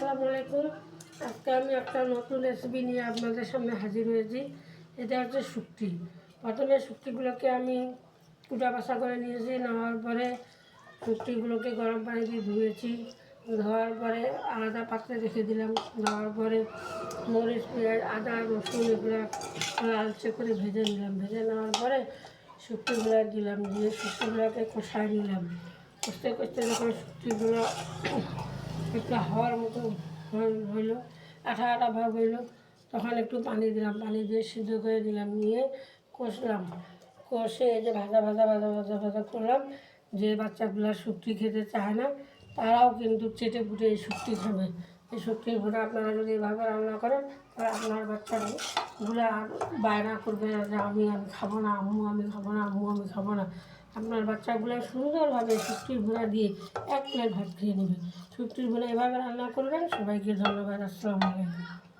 আসসালামু আলাইকুম। আজকে আমি একটা নতুন রেসিপি নিয়ে আপনাদের সামনে হাজির হয়েছি। এটা হচ্ছে শুটকি। প্রথমে শুটকিগুলোকে আমি কুটা বাছা করে নিয়েছি। নেওয়ার পরে শুটকিগুলোকে গরম পানি দিয়ে ধুয়েছি। ধোয়ার পরে আলাদা পাত্রে রেখে দিলাম। দেওয়ার পরে মরিচ, পেঁয়াজ, আদা, রসুন এগুলো লালচে করে ভেজে নিলাম। ভেজে নেওয়ার পরে শুটকিগুলো দিলাম। দিয়ে শুটকিগুলোকে কষায় নিলাম। কষতে কষতে যখন শুটকিগুলো একটু হাওয়ার মতো হইলো, আঠা আঠা ভাব হইলো, তখন একটু পানি দিলাম। পানি দিয়ে সিদ্ধ করে দিলাম। নিয়ে কষলাম। কষে এই যে ভাজা ভাজা ভাজা ভাজা ভাজা করলাম। যে বাচ্চাগুলো শুটকি খেতে চায় না তারাও কিন্তু চেটে পুটে এই শুটকি খাবে। এই শুটকির ভুনা আপনারা যদি এভাবে রান্না করেন তাহলে আপনার বাচ্চাগুলো আর বায়না করবে না যে আমি খাবো না, আম্মু আমি খাবো না, আম্মু আমি খাবো না। আপনার বাচ্চাগুলো সুন্দরভাবে শুটকির ভুনা দিয়ে এক প্লেট ভাত খেয়ে নেবে। শুটকির ভুনা এভাবে রান্না করবেন। সবাইকে ধন্যবাদ। আসসালামু আলাইকুম।